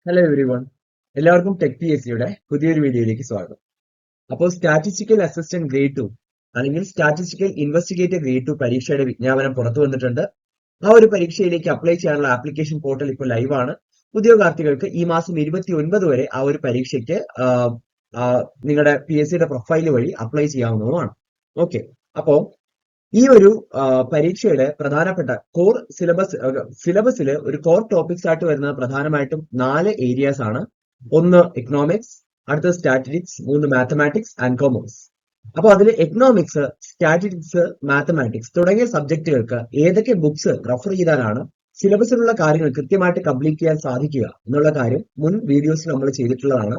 Hello every one. എല്ലാവർക്കും tech P S സിയുടെ പുതിയൊരു വീഡിയോയിലേക്ക് സ്വാഗതം. അപ്പോൾ സ്റ്റാറ്റിസ്റ്റിക്കൽ അസിസ്റ്റന്റ് ഗ്രേഡ് 2 അല്ലെങ്കിൽ സ്റ്റാറ്റിസ്റ്റിക്കൽ ഇൻവെസ്റ്റിഗേറ്റർ ഗ്രേഡ് 2 പരീക്ഷയുടെ വിജ്ഞാപനം പുറത്തു വന്നിട്ടുണ്ട്. ആ ഒരു പരീക്ഷയിലേക്ക് അപ്ലൈ ചെയ്യാനുള്ള ആപ്ലിക്കേഷൻ പോർട്ടൽ ഇപ്പോൾ ലൈവ് ആണ്. ഉദ്യോഗാർത്ഥികൾക്ക് ഈ മാസം 29 വരെ ആ ഒരു പരീക്ഷയ്ക്ക് നിങ്ങളുടെ പി എസ് സിയുടെ പ്രൊഫൈൽ വഴി അപ്ലൈ ചെയ്യാവുന്നതുമാണ്. ഓക്കെ, അപ്പോ ഈ ഒരു പരീക്ഷയുടെ പ്രധാനപ്പെട്ട കോർ സിലബസിൽ ഒരു കോർ ടോപ്പിക്സ് ആയിട്ട് വരുന്നത് പ്രധാനമായിട്ടും 4 ഏരിയാസ് ആണ്. ഒന്ന് എക്കണോമിക്സ്, അടുത്തത് സ്റ്റാറ്റിസ്റ്റിക്സ്, 3 മാത്തമാറ്റിക്സ് ആൻഡ് കൊമേഴ്സ്. അപ്പൊ അതിൽ എക്കണോമിക്സ്, സ്റ്റാറ്റിസ്റ്റിക്സ്, മാത്തമാറ്റിക്സ് തുടങ്ങിയ സബ്ജക്റ്റുകൾക്ക് ഏതൊക്കെ ബുക്സ് റെഫർ ചെയ്താലാണ് സിലബസിലുള്ള കാര്യങ്ങൾ കൃത്യമായിട്ട് കംപ്ലീറ്റ് ചെയ്യാൻ സാധിക്കുക എന്നുള്ള കാര്യം മുൻ വീഡിയോസിൽ നമ്മൾ ചെയ്തിട്ടുള്ളതാണ്.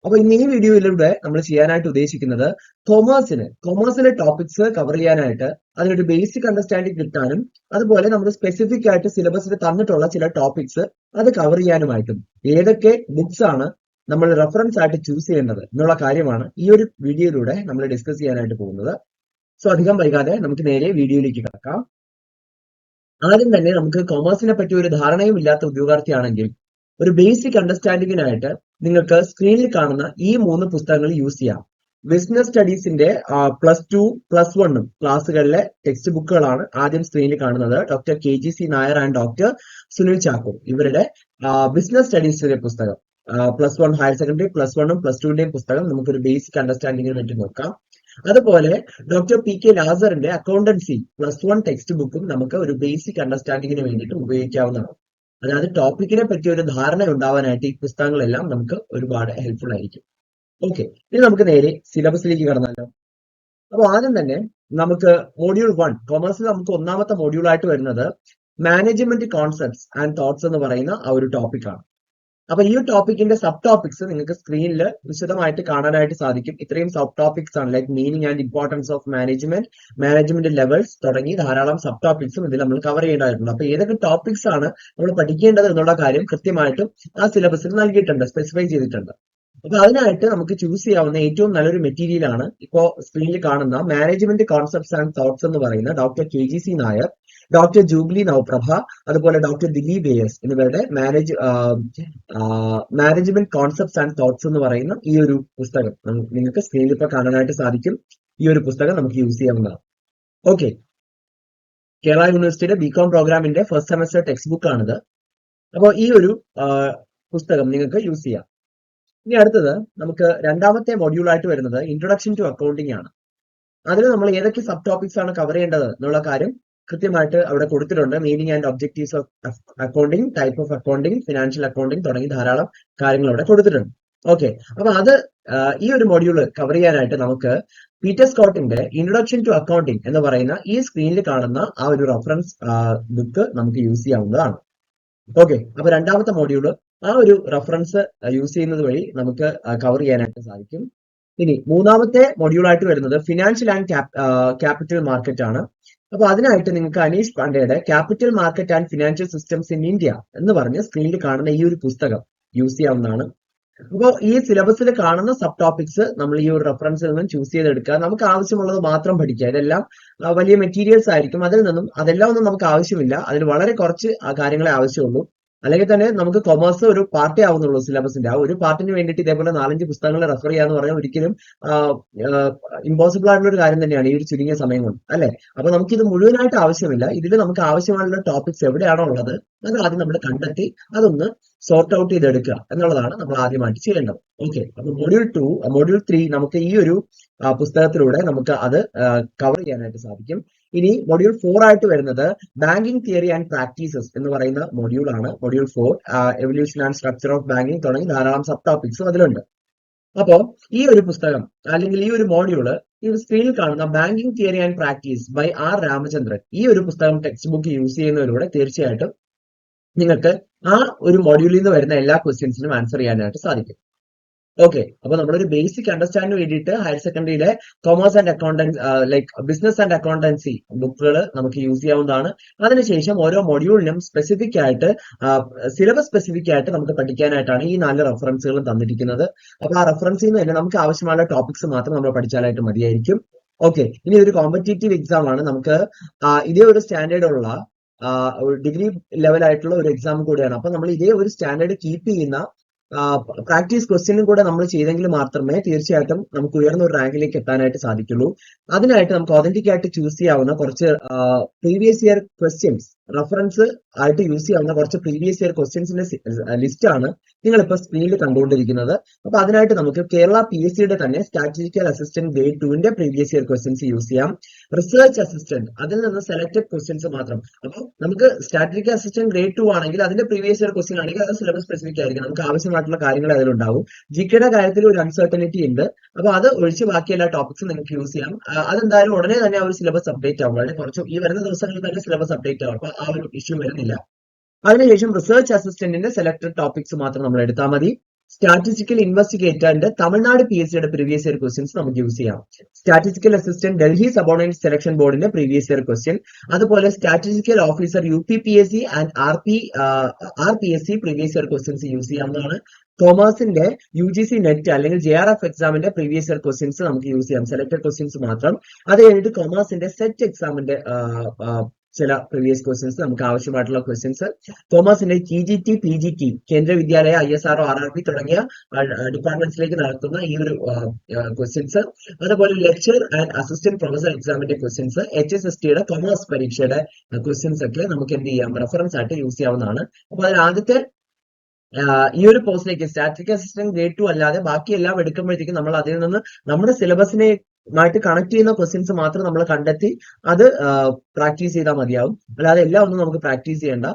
അപ്പൊ ഇന്ന് ഈ വീഡിയോയിലൂടെ നമ്മൾ ചെയ്യാനായിട്ട് ഉദ്ദേശിക്കുന്നത് കൊമേഴ്സിലെ ടോപ്പിക്സ് കവർ ചെയ്യാനായിട്ട് അതിനൊരു ബേസിക് അണ്ടർസ്റ്റാൻഡിംഗ് കിട്ടാനും അതുപോലെ നമ്മൾ സ്പെസിഫിക് ആയിട്ട് സിലബസിൽ തന്നിട്ടുള്ള ചില ടോപ്പിക്സ് അത് കവർ ചെയ്യാനുമായിട്ടും ഏതൊക്കെ ബുക്സ് ആണ് നമ്മൾ റെഫറൻസ് ആയിട്ട് ചൂസ് ചെയ്യേണ്ടത് എന്നുള്ള കാര്യമാണ് ഈ ഒരു വീഡിയോയിലൂടെ നമ്മൾ ഡിസ്കസ് ചെയ്യാനായിട്ട് പോകുന്നത്. സോ അധികം വൈകാതെ നമുക്ക് നേരെ വീഡിയോയിലേക്ക് കിടക്കാം. ആദ്യം തന്നെ നമുക്ക് കൊമേഴ്സിനെ പറ്റി ഒരു ധാരണയും ഇല്ലാത്ത ഉദ്യോഗാർത്ഥിയാണെങ്കിൽ ഒരു ബേസിക് അണ്ടർസ്റ്റാൻഡിങ്ങിനായിട്ട് നിങ്ങൾക്ക് സ്ക്രീനിൽ കാണുന്ന ഈ 3 പുസ്തകങ്ങൾ യൂസ് ചെയ്യാം. ബിസിനസ് സ്റ്റഡീസിന്റെ +2, +1 ക്ലാസ്സുകളിലെ ടെക്സ്റ്റ് ബുക്കുകളാണ് ആദ്യം സ്ക്രീനിൽ കാണുന്നത്. Doctor KGC Nair and doctor Sunil Chacko ഇവരുടെ ബിസിനസ് സ്റ്റഡീസിലെ പുസ്തകം, +1 ഹയർ സെക്കൻഡറി, +1ഉം +2ന്റെയും പുസ്തകം നമുക്കൊരു ബേസിക് അണ്ടർസ്റ്റാൻഡിങ്ങിന് വേണ്ടി നോക്കാം. അതുപോലെ ഡോക്ടർ PK ലാസറിന്റെ അക്കൗണ്ടൻസി +1 ടെക്സ്റ്റ് ബുക്കും നമുക്ക് ഒരു ബേസിക് അണ്ടർസ്റ്റാൻഡിങ്ങിന് വേണ്ടിയിട്ട് ഉപയോഗിക്കാവുന്നതാണ്. അതായത് ടോപ്പിക്കിനെ പറ്റി ഒരു ധാരണ ഉണ്ടാവാനായിട്ട് ഈ പുസ്തകങ്ങളെല്ലാം നമുക്ക് ഒരുപാട് ഹെൽപ്ഫുൾ ആയിരിക്കും. ഓക്കെ, ഇനി നമുക്ക് നേരെ സിലബസിലേക്ക് കടന്നാലോ. അപ്പൊ ആദ്യം തന്നെ നമുക്ക് മോഡ്യൂൾ 1 കൊമേഴ്സിൽ നമുക്ക് ഒന്നാമത്തെ മോഡ്യൂൾ ആയിട്ട് വരുന്നത് മാനേജ്മെന്റ് കോൺസെപ്റ്റ്സ് ആൻഡ് തോട്ട്സ് എന്ന് പറയുന്ന ആ ഒരു ടോപ്പിക്കാണ്. അപ്പൊ ഈ ടോപ്പിക്കിന്റെ സബ് ടോപ്പിക്സ് നിങ്ങൾക്ക് സ്ക്രീനിൽ വിശദമായിട്ട് കാണാനായിട്ട് സാധിക്കും. ഇത്രയും സബ് ടോപ്പിക്സ് ആണ്, like meaning and importance of management levels തുടങ്ങി ധാരാളം സബ് ടോപ്പിക്സും ഇതിൽ നമ്മൾ കവർ ചെയ്യേണ്ടതായിട്ടുണ്ട്. അപ്പൊ ഏതൊക്കെ ടോപ്പിക്സ് ആണ് നമ്മൾ പഠിക്കേണ്ടത് എന്നുള്ള കാര്യം കൃത്യമായിട്ടും ആ സിലബസിൽ നൽകിയിട്ടുണ്ട്, സ്പെസിഫൈ ചെയ്തിട്ടുണ്ട്. അപ്പൊ അതിനായിട്ട് നമുക്ക് ചൂസ് ചെയ്യാവുന്ന ഏറ്റവും നല്ലൊരു മെറ്റീരിയൽ ആണ് ഇപ്പോ സ്ക്രീനിൽ കാണുന്ന മാനേജ്മെന്റ് കോൺസെപ്റ്റ്സ് ആൻഡ് തോട്ട്സ് എന്ന് പറയുന്ന doctor KGC Nair, doctor jubilee Navaprabha, അതുപോലെ ഡോക്ടർ ദിലീപ് AS എന്നിവരുടെ മാനേജ്മെന്റ് കോൺസെപ്റ്റ്സ് ആൻഡ് തോട്ട്സ് എന്ന് പറയുന്ന ഈ ഒരു പുസ്തകം നിങ്ങൾക്ക് സ്ക്രീനിൽ ഇപ്പൊ കാണാനായിട്ട് സാധിക്കും. ഈ ഒരു പുസ്തകം നമുക്ക് യൂസ് ചെയ്യാവുന്നതാണ്. ഓക്കെ, കേരള യൂണിവേഴ്സിറ്റിയുടെ BCom പ്രോഗ്രാമിന്റെ ഫസ്റ്റ് സെമസ്റ്റർ ടെക്സ്റ്റ് ബുക്ക് ആണിത്. അപ്പോൾ ഈ ഒരു പുസ്തകം നിങ്ങൾക്ക് യൂസ് ചെയ്യാം. ഇനി അടുത്തത് നമുക്ക് രണ്ടാമത്തെ മൊഡ്യൂൾ ആയിട്ട് വരുന്നത് ഇൻട്രൊഡക്ഷൻ ടു അക്കൗണ്ടിംഗ് ആണ്. അതിൽ നമ്മൾ ഏതൊക്കെ സബ് ടോപ്പിക്സ് ആണ് കവർ ചെയ്യേണ്ടത് എന്നുള്ള കാര്യം കൃത്യമായിട്ട് അവിടെ കൊടുത്തിട്ടുണ്ട്. Meaning and objectives of accounting, type of accounting, financial accounting തുടങ്ങി ധാരാളം കാര്യങ്ങൾ അവിടെ കൊടുത്തിട്ടുണ്ട്. ഓക്കെ, അപ്പൊ അത് ഈ ഒരു മൊഡ്യൂൾ കവർ ചെയ്യാനായിട്ട് നമുക്ക് പീറ്റർ സ്കോട്ടിന്റെ ഇൻട്രൊഡക്ഷൻ ടു അക്കൗണ്ടിംഗ് എന്ന് പറയുന്ന ഈ സ്ക്രീനിൽ കാണുന്ന ആ ഒരു റെഫറൻസ് ബുക്ക് നമുക്ക് യൂസ് ചെയ്യാവുന്നതാണ്. ഓക്കെ, അപ്പൊ രണ്ടാമത്തെ മൊഡ്യൂള് ആ ഒരു റെഫറൻസ് യൂസ് ചെയ്യുന്നത് വഴി നമുക്ക് കവർ ചെയ്യാനായിട്ട് സാധിക്കും. ഇനി മൂന്നാമത്തെ മൊഡ്യൂൾ ആയിട്ട് വരുന്നത് ഫിനാൻഷ്യൽ ആൻഡ് ക്യാപിറ്റൽ മാർക്കറ്റ് ആണ്. അപ്പൊ അതിനായിട്ട് നിങ്ങൾക്ക് അനീഷ് പാണ്ഡെയുടെ capital market and financial systems in India എന്ന് പറഞ്ഞ് സ്ക്രീനിൽ കാണുന്ന ഈ ഒരു പുസ്തകം യൂസ് ചെയ്യാവുന്നതാണ്. അപ്പോൾ ഈ സിലബസിൽ കാണുന്ന സബ് ടോപ്പിക്സ് നമ്മൾ ഈ ഒരു റെഫറൻസിൽ നിന്നും ചൂസ് ചെയ്തെടുക്കുക. നമുക്ക് ആവശ്യമുള്ളത് മാത്രം പഠിക്കുക. ഇതെല്ലാം വലിയ മെറ്റീരിയൽസ് ആയിരിക്കും. അതെല്ലാം ഒന്നും നമുക്ക് ആവശ്യമില്ല. അതിൽ വളരെ കുറച്ച് കാര്യങ്ങളെ ആവശ്യമുള്ളൂ. അല്ലെങ്കിൽ തന്നെ നമുക്ക് കൊമേഴ്സ് ഒരു പാർട്ടേ ആവുന്നുള്ളൂ സിലബസിന്റെ. ആ ഒരു പാർട്ടിന് വേണ്ടിയിട്ട് ഇതേപോലെ 4-5 പുസ്തകങ്ങൾ റെഫർ ചെയ്യാന്ന് പറഞ്ഞാൽ ഒരിക്കലും ഇമ്പോസിബിൾ ആയിട്ടുള്ള ഒരു കാര്യം തന്നെയാണ് ഈ ഒരു ചുരുങ്ങിയ സമയം കൊണ്ട്, അല്ലെ? അപ്പൊ നമുക്ക് ഇത് മുഴുവനായിട്ട് ആവശ്യമില്ല. ഇതിൽ നമുക്ക് ആവശ്യമായുള്ള ടോപ്പിക്സ് എവിടെയാണോ ഉള്ളത് അത് ആദ്യം നമ്മൾ കണ്ടെത്തി അതൊന്ന് സോർട്ട് ഔട്ട് ചെയ്തെടുക്കുക എന്നുള്ളതാണ് നമ്മൾ ആദ്യമായിട്ട് ചെയ്യേണ്ടത്. ഓക്കെ, അപ്പൊ മൊഡ്യൂൾ 3 നമുക്ക് ഈ ഒരു പുസ്തകത്തിലൂടെ നമുക്ക് അത് കവർ ചെയ്യാനായിട്ട് സാധിക്കും. ഇനി മൊഡ്യൂൾ 4 ആയിട്ട് വരുന്നത് ബാങ്കിങ് തിയറി ആൻഡ് പ്രാക്ടീസസ് എന്ന് പറയുന്ന മൊഡ്യൂൾ ആണ്. Module 4 evolution and structure of banking തുടങ്ങി ധാരാളം സബ് ടോപ്പിക്സും അതിലുണ്ട്. അപ്പോ ഈ ഒരു പുസ്തകം അല്ലെങ്കിൽ ഈ ഒരു മോഡ്യൂള് ഈ സ്ക്രീനിൽ കാണുന്ന banking theory and practice by R Ramachandran, ഈ ഒരു പുസ്തകം ടെക്സ്റ്റ് ബുക്ക് യൂസ് ചെയ്യുന്നതിലൂടെ തീർച്ചയായിട്ടും നിങ്ങൾക്ക് ആ ഒരു മോഡ്യൂളിൽ നിന്ന് വരുന്ന എല്ലാ ക്വസ്റ്റ്യൻസിനും ആൻസർ ചെയ്യാനായിട്ട് സാധിക്കും. ഓക്കെ, അപ്പൊ നമ്മളൊരു ബേസിക് അണ്ടർസ്റ്റാൻഡിന് വേണ്ടിയിട്ട് ഹയർ സെക്കൻഡറിയിലെ commerce and accountancy like business and accountancy ബുക്കുകൾ നമുക്ക് യൂസ് ചെയ്യാവുന്നതാണ്. അതിനുശേഷം ഓരോ മൊഡ്യൂളിനും സ്പെസിഫിക് ആയിട്ട് സിലബസ് സ്പെസിഫിക് ആയിട്ട് നമുക്ക് പഠിക്കാനായിട്ടാണ് ഈ 4 റെഫറൻസുകളും തന്നിരിക്കുന്നത്. അപ്പൊ ആ റെഫറൻസിൽ നിന്ന് തന്നെ നമുക്ക് ആവശ്യമുള്ള ടോപ്പിക്സ് മാത്രം നമ്മൾ പഠിച്ചാലായിട്ട് മതിയായിരിക്കും. ഓക്കെ, ഇനി ഒരു കോമ്പറ്റേറ്റീവ് എക്സാം ആണ്. നമുക്ക് ഇതേ ഒരു സ്റ്റാൻഡേർഡ് ഉള്ള ഡിഗ്രി ലെവൽ ആയിട്ടുള്ള ഒരു എക്സാം കൂടിയാണ്. അപ്പൊ നമ്മൾ ഇതേ ഒരു സ്റ്റാൻഡേർഡ് കീപ്പ് ചെയ്യുന്ന പ്രാക്ടീസ് ക്വസ്റ്റ്യനും കൂടെ നമ്മൾ ചെയ്തെങ്കിൽ മാത്രമേ തീർച്ചയായിട്ടും നമുക്ക് ഉയർന്ന ഒരു റാങ്കിലേക്ക് എത്താനായിട്ട് സാധിക്കുള്ളൂ. അതിനായിട്ട് നമുക്ക് ഒതന്റിക് ആയിട്ട് ചൂസ് ചെയ്യാവുന്ന കുറച്ച് പ്രീവിയസ് ഇയർ ക്വസ്റ്റ്യൻസ് റെഫറൻസ് ആയിട്ട് യൂസ് ചെയ്യാവുന്ന കുറച്ച് പ്രീവിയസ് ഇയർ ക്വസ്റ്റ്യൻസിന്റെ ലിസ്റ്റ് ആണ് നിങ്ങളിപ്പോൾ സ്ക്രീനിൽ കണ്ടുകൊണ്ടിരിക്കുന്നത്. അപ്പൊ അതിനായിട്ട് നമുക്ക് കേരള PSCയുടെ തന്നെ സ്റ്റാറ്റിസ്റ്റിക്കൽ അസിസ്റ്റന്റ് ഗ്രേഡ് 2ന്റെ പ്രീവിയസ് ഇയർ ക്വസ്റ്റ്യൻസ് യൂസ് ചെയ്യാം. റിസർച്ച് അസിസ്റ്റന്റ് അതിൽ നിന്ന് സെലക്ടഡ് ക്വസ്റ്റ്യൻസ് മാത്രം. അപ്പോൾ നമുക്ക് സ്റ്റാറ്റിസ്റ്റിക്കൽ അസിസ്റ്റന്റ് ഗ്രേഡ് 2 ആണെങ്കിൽ അതിന്റെ പ്രീവിയസ് ഇയർ ക്വസ്റ്റ്യൻ ആണെങ്കിൽ അത് സിലബസ് സ്പെസിഫിക് ആയിരിക്കും. നമുക്ക് ആവശ്യമായിട്ടുള്ള കാര്യങ്ങൾ അതിലുണ്ടാവും. ജികെയുടെ കാര്യത്തിൽ ഒരു അൺസർട്ടനിറ്റി ഉണ്ട്. അപ്പൊ അത് ഒഴിച്ച് ബാക്കി എല്ലാ ടോപ്പിക്സും നിങ്ങൾക്ക് യൂസ് ചെയ്യാം. അതെന്തായാലും ഉടനെ തന്നെ ആ ഒരു സിലബസ് അപ്ഡേറ്റ് ആവും. വളരെ കുറച്ച് ഈ വരുന്ന ദിവസങ്ങളിൽ തന്നെ സിലബസ് അപ്ഡേറ്റ് ആവും. അപ്പൊ ആ ഒരു ഇഷ്യൂ വരുന്നില്ല. അതിനുശേഷം റിസർച്ച് അസിസ്റ്റന്റിന്റെ സെലക്ടഡ് ടോപ്പിക്സ് മാത്രം നമ്മൾ എടുത്താൽ മതി. സ്റ്റാറ്റിസ്റ്റിക്കൽ ഇൻവെസ്റ്റിഗേറ്ററിന്റെ തമിഴ്നാട് PSCയുടെ പ്രീവിയസ് ഇയർ ക്വസ്റ്റ്യൻസ് നമുക്ക് യൂസ് ചെയ്യാം. Statistical assistant Delhi subordinate selection ബോർഡിന്റെ പ്രീവിയസ് ഇയർ ക്വസ്റ്റ്യൻ, അതുപോലെ statistical officer UPPSC and RPSC previous year questions use ചെയ്യാവുന്നതാണ്. കൊമേഴ്സിന്റെ UGC നെറ്റ് അല്ലെങ്കിൽ JRF എക്സാമിന്റെ പ്രീവിയസ് ഇയർ ക്വസ്റ്റ്യൻസ് നമുക്ക് യൂസ് ചെയ്യാം, സെലക്ടഡ് ക്വസ്റ്റ്യൻസ് മാത്രം. അത് കഴിഞ്ഞിട്ട് കൊമേഴ്സിന്റെ സെറ്റ് എക്സാമിന്റെ ചില പ്രീവിയസ് ക്വസ്റ്റ്യൻസ് നമുക്ക് ആവശ്യമായിട്ടുള്ള ക്വസ്റ്റ്യൻസ്, കൊമേഴ്സിന്റെ TGT PGT കേന്ദ്ര വിദ്യാലയ ISRO RRB തുടങ്ങിയ ഡിപ്പാർട്ട്മെന്റ്സിലേക്ക് നടത്തുന്ന ഈ ഒരു ക്വസ്റ്റ്യൻസ്, അതുപോലെ ലെക്ചർ ആൻഡ് അസിസ്റ്റന്റ് പ്രൊഫസർ എക്സാമിന്റെ ക്വസ്റ്റ്യൻസ്, HSSTയുടെ കൊമേഴ്സ് പരീക്ഷയുടെ ക്വസ്റ്റ്യൻസ് ഒക്കെ നമുക്ക് എന്ത് ചെയ്യാം, റെഫറൻസ് ആയിട്ട് യൂസ് ചെയ്യാവുന്നതാണ്. അപ്പൊ അതിൽ ആദ്യത്തെ ഈ ഒരു പോസ്റ്റിലേക്ക് സ്റ്റാറ്റിസ്റ്റിക്കൽ അസിസ്റ്റന്റ് ഗ്രേഡ് 2 അല്ലാതെ ബാക്കി എല്ലാം എടുക്കുമ്പോഴത്തേക്കും നമ്മൾ അതിൽ നിന്ന് നമ്മുടെ സിലബസിനെ ആയിട്ട് കണക്ട് ചെയ്യുന്ന ക്വസ്റ്റ്യൻസ് മാത്രം നമ്മൾ കണ്ടെത്തി അത് പ്രാക്ടീസ് ചെയ്താൽ മതിയാവും. അല്ലാതെ എല്ലാം ഒന്നും നമുക്ക് പ്രാക്ടീസ് ചെയ്യേണ്ട.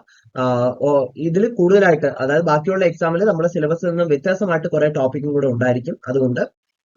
ഇതിൽ കൂടുതലായിട്ട് അതായത് ബാക്കിയുള്ള എക്സാമിൽ നമ്മുടെ സിലബസിൽ നിന്ന് വ്യത്യാസമായിട്ട് കുറെ ടോപ്പിക്കും കൂടെ ഉണ്ടായിരിക്കും. അതുകൊണ്ട്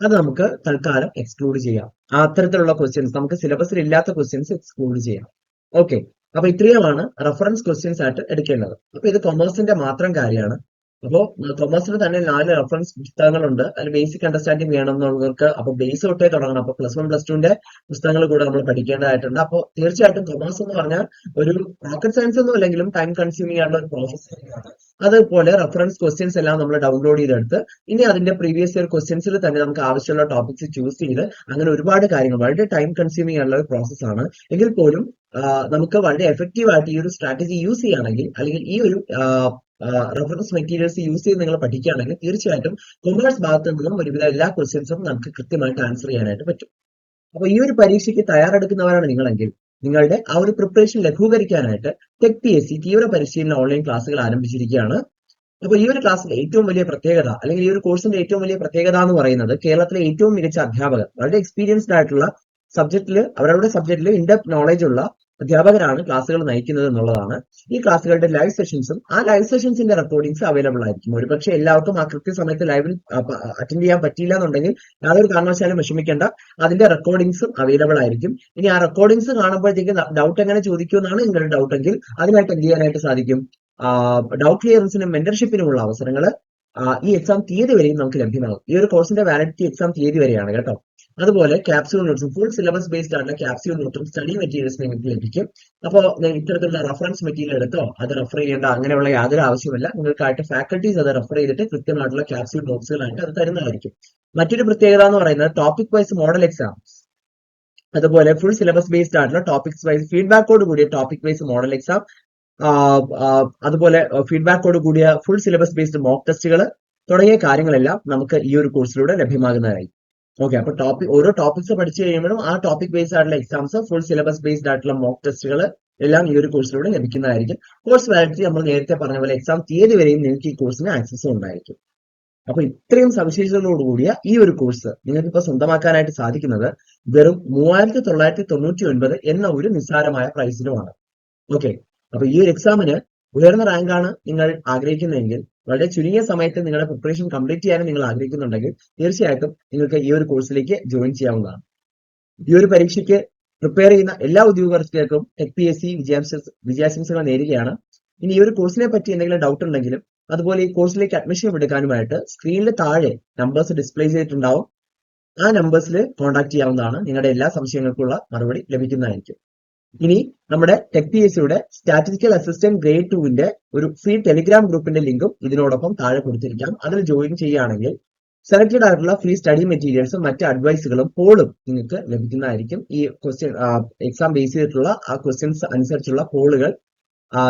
അത് നമുക്ക് തൽക്കാലം എക്സ്ക്ലൂഡ് ചെയ്യാം. അത്തരത്തിലുള്ള ക്വസ്റ്റ്യൻസ് നമുക്ക് സിലബസിൽ ഇല്ലാത്ത ക്വസ്റ്റ്യൻസ് എക്സ്ക്ലൂഡ് ചെയ്യാം. ഓക്കെ, അപ്പൊ ഇത്രയുമാണ് റെഫറൻസ് ക്വസ്റ്റ്യൻസ് ആയിട്ട് എടുക്കേണ്ടത്. അപ്പൊ ഇത് കൊമേഴ്സിന്റെ മാത്രം കാര്യമാണ്. അപ്പോൾ കൊമേഴ്സിൽ തന്നെ 4 റെഫറൻസ് പുസ്തകങ്ങളുണ്ട്. അതിൽ ബേസിക് അണ്ടർസ്റ്റാൻഡിംഗ് വേണമെന്നുള്ളവർക്ക് അപ്പൊ ബേസ് തൊട്ടേ തുടങ്ങണം. അപ്പൊ +1 +2ന്റെ പുസ്തകങ്ങൾ കൂടെ നമ്മൾ പഠിക്കേണ്ടതായിട്ടുണ്ട്. അപ്പോൾ തീർച്ചയായിട്ടും കൊമേഴ്സ് എന്ന് പറഞ്ഞാൽ ഒരു റോക്കറ്റ് സയൻസ് ഒന്നും അല്ലെങ്കിലും ടൈം കൺസ്യൂമിംഗ് ആയിട്ടുള്ള ഒരു പ്രോസസ് തന്നെയാണ്. അതുപോലെ റെഫറൻസ് ക്വസ്റ്റ്യൻസ് എല്ലാം നമ്മൾ ഡൗൺലോഡ് ചെയ്തെടുത്ത് ഇനി അതിന്റെ പ്രീവിയസ് ഇയർ ക്വസ്റ്റ്യൻസിൽ തന്നെ നമുക്ക് ആവശ്യമുള്ള ടോപ്പിക്സ് ചൂസ് ചെയ്ത് അങ്ങനെ ഒരുപാട് കാര്യങ്ങൾ വളരെ ടൈം കൺസ്യൂമിംഗ് ആയിട്ടുള്ള ഒരു പ്രോസസ്സാണ്. എങ്കിൽ പോലും നമുക്ക് വളരെ എഫക്റ്റീവ് ആയിട്ട് ഈ ഒരു സ്ട്രാറ്റജി യൂസ് ചെയ്യുകയാണെങ്കിൽ അല്ലെങ്കിൽ ഈ ഒരു റെഫറൻസ് മെറ്റീരിയൽസ് യൂസ് ചെയ്ത് നിങ്ങൾ പഠിക്കുകയാണെങ്കിൽ തീർച്ചയായിട്ടും കൊമേഴ്സ് ഭാഗത്ത് നിന്നും ഒരുവിധ എല്ലാ ക്വസ്റ്റ്യൻസും നമുക്ക് കൃത്യമായിട്ട് ആൻസർ ചെയ്യാനായിട്ട് പറ്റും. അപ്പൊ ഈ ഒരു പരീക്ഷയ്ക്ക് തയ്യാറെടുക്കുന്നവരാണ് നിങ്ങളെങ്കിൽ നിങ്ങളുടെ ആ ഒരു പ്രിപ്പറേഷൻ ലഘൂകരിക്കാനായിട്ട് ടെക് PSC തീവ്ര പരിശീലന ഓൺലൈൻ ക്ലാസ്സുകൾ ആരംഭിച്ചിരിക്കുകയാണ്. അപ്പൊ ഈ ഒരു ക്ലാസ്സിന്റെ ഏറ്റവും വലിയ പ്രത്യേകത അല്ലെങ്കിൽ ഈ ഒരു കോഴ്സിന്റെ ഏറ്റവും വലിയ പ്രത്യേകത എന്ന് പറയുന്നത് കേരളത്തിലെ ഏറ്റവും മികച്ച അധ്യാപകർ, വളരെ എക്സ്പീരിയൻസ്ഡ് ആയിട്ടുള്ള അവരുടെ സബ്ജക്റ്റിൽ ഇൻഡെപ്ത് നോളജ് ഉള്ള അധ്യാപകരാണ് ക്ലാസ്സുകൾ നയിക്കുന്നത് എന്നുള്ളതാണ്. ഈ ക്ലാസ്സുകളുടെ ലൈവ് സെഷൻസും ആ ലൈവ് സെഷൻസിന്റെ റെക്കോർഡിംഗ്സ് അവൈലബിൾ ആയിരിക്കും. ഒരുപക്ഷെ എല്ലാവർക്കും ആ കൃത്യസമയത്ത് ലൈവിൽ അറ്റൻഡ് ചെയ്യാൻ പറ്റിയില്ല എന്നുണ്ടെങ്കിൽ യാതൊരു കാരണവശാലും വിഷമിക്കേണ്ട, അതിന്റെ റെക്കോർഡിംഗ്സും അവൈലബിൾ ആയിരിക്കും. ഇനി ആ റെക്കോർഡിംഗ്സ് കാണുമ്പോഴത്തേക്കും ഡൗട്ട് എങ്ങനെ ചോദിക്കുമെന്നാണ് നിങ്ങളുടെ ഡൗട്ട് എങ്കിൽ അതിനായിട്ട് എന്ത് ചെയ്യാനായിട്ട് സാധിക്കും, ഡൗട്ട് ക്ലിയറൻസിനും മെന്റർഷിപ്പിനുമുള്ള അവസരങ്ങൾ ഈ എക്സാം തീയതി വരെയും നമുക്ക് ലഭ്യമാകും. ഈ ഒരു കോഴ്സിന്റെ വാലിഡിറ്റി എക്സാം തീയതി വരെയാണ് കേട്ടോ. അതുപോലെ ക്യാപ്സ്യൂൾ നോട്ട്സും ഫുൾ സിലബസ് ബേസ്ഡ് ആയിട്ടുള്ള ക്യാപ്സ്യൂൾ നോട്ടും സ്റ്റഡി മെറ്റീരിയൽസ് നിങ്ങൾക്ക് ലഭിക്കും. അപ്പോൾ ഇത്തരത്തിലുള്ള റെഫറൻസ് മെറ്റീരിയൽ എടുത്തോ അത് റെഫർ ചെയ്യേണ്ട അങ്ങനെയുള്ള യാതൊരു ആവശ്യമില്ല. നിങ്ങൾക്കായിട്ട് ഫാക്കൽറ്റീസ് അത് റെഫർ ചെയ്തിട്ട് കൃത്യമായിട്ടുള്ള ക്യാപ്സ്യൂൾ നോട്ട്സുകളായിട്ട് അത് തരുന്നതായിരിക്കും. മറ്റൊരു പ്രത്യേകത എന്ന് പറയുന്നത് ടോപ്പിക് വൈസ് മോഡൽ എക്സാം, അതുപോലെ ഫുൾ സിലബസ് ബേസ്ഡ് ആയിട്ടുള്ള ടോപ്പിക്സ് വൈസ് ഫീഡ്ബാക്കോട് കൂടിയ ടോപ്പിക് വൈസ് മോഡൽ എക്സാം, അതുപോലെ ഫീഡ്ബാക്കോട് കൂടിയ ഫുൾ സിലബസ് ബേസ്ഡ് മോക്ക് ടെസ്റ്റുകൾ തുടങ്ങിയ കാര്യങ്ങളെല്ലാം നമുക്ക് ഈ ഒരു കോഴ്സിലൂടെ ലഭ്യമാകുന്നതായി. ഓക്കെ, അപ്പൊ ഓരോ ടോപ്പിക്സ് പഠിച്ചു കഴിയുമ്പോഴും ആ ടോപ്പിക് ബേസ്ഡ് ആയിട്ടുള്ള എക്സാംസ്, ഫുൾ സിലബസ് ബേസ്ഡ് ആയിട്ടുള്ള മോക്ക് ടെസ്റ്റുകൾ എല്ലാം ഈ ഒരു കോഴ്സിലൂടെ ലഭിക്കുന്നതായിരിക്കും. കോഴ്സ് വാലിഡിറ്റി നമ്മൾ നേരത്തെ പറഞ്ഞ പോലെ എക്സാം തീയതി വരെയും നിങ്ങൾക്ക് ഈ കോഴ്സിന് ആക്സസ് ഉണ്ടായിരിക്കും. അപ്പൊ ഇത്രയും സവിശേഷതകളോടുകൂടിയ ഈ ഒരു കോഴ്സ് നിങ്ങൾക്ക് ഇപ്പൊ സ്വന്തമാക്കാനായിട്ട് സാധിക്കുന്നത് വെറും 3999 എന്ന ഒരു നിസ്സാരമായ പ്രൈസിലുമാണ്. ഓക്കെ, അപ്പൊ ഈ ഒരു എക്സാമിന് ഉയർന്ന റാങ്കാണ് നിങ്ങൾ ആഗ്രഹിക്കുന്നതെങ്കിൽ, വളരെ ചുരുങ്ങിയ സമയത്ത് നിങ്ങളുടെ പ്രിപ്പറേഷൻ കംപ്ലീറ്റ് ചെയ്യാനും നിങ്ങൾ ആഗ്രഹിക്കുന്നുണ്ടെങ്കിൽ തീർച്ചയായിട്ടും നിങ്ങൾക്ക് ഈ ഒരു കോഴ്സിലേക്ക് ജോയിൻ ചെയ്യാവുന്നതാണ്. ഈ ഒരു പരീക്ഷയ്ക്ക് പ്രിപ്പയർ ചെയ്യുന്ന എല്ലാ ഉദ്യോഗാർത്ഥികൾക്കും ടെക് PSC വിജയാശംസകൾ നേരുകയാണ്. ഇനി ഈ ഒരു കോഴ്സിനെ പറ്റി എന്തെങ്കിലും ഡൗട്ട് ഉണ്ടെങ്കിലും അതുപോലെ ഈ കോഴ്സിലേക്ക് അഡ്മിഷൻ എടുക്കാനുമായിട്ട് സ്ക്രീനിൽ താഴെ നമ്പേഴ്സ് ഡിസ്പ്ലേ ചെയ്തിട്ടുണ്ടാവും. ആ നമ്പേഴ്സിൽ കോൺടാക്ട് ചെയ്യാവുന്നതാണ്. നിങ്ങളുടെ എല്ലാ സംശയങ്ങൾക്കുള്ള മറുപടി ലഭിക്കുന്നതായിരിക്കും. ഇനി നമ്മുടെ ടെക് PSCയുടെ സ്റ്റാറ്റിസ്റ്റിക്കൽ അസിസ്റ്റന്റ് ഗ്രേഡ് 2ന്റെ ഒരു ഫ്രീ ടെലിഗ്രാം ഗ്രൂപ്പിന്റെ ലിങ്കും ഇതിനോടൊപ്പം താഴെ കൊടുത്തിരിക്കാം. അതിൽ ജോയിൻ ചെയ്യുകയാണെങ്കിൽ സെലക്ടഡ് ആയിട്ടുള്ള ഫ്രീ സ്റ്റഡി മെറ്റീരിയൽസും മറ്റ് അഡ്വൈസുകളും പോളും നിങ്ങൾക്ക് ലഭിക്കുന്നതായിരിക്കും. ഈ ക്വസ്റ്റ്യൻ എക്സാം ബേസ് ചെയ്തിട്ടുള്ള ആ ക്വസ്റ്റ്യൻസ് അനുസരിച്ചുള്ള പോളുകൾ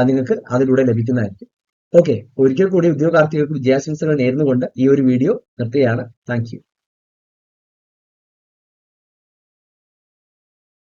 നിങ്ങൾക്ക് അതിലൂടെ ലഭിക്കുന്നതായിരിക്കും. ഓക്കെ, ഒരിക്കൽ കൂടി ഉദ്യോഗാർത്ഥികൾക്ക് വിജയാശംസകൾ നേർന്നുകൊണ്ട് ഈ ഒരു വീഡിയോ നിർത്തുകയാണ്. Thank you.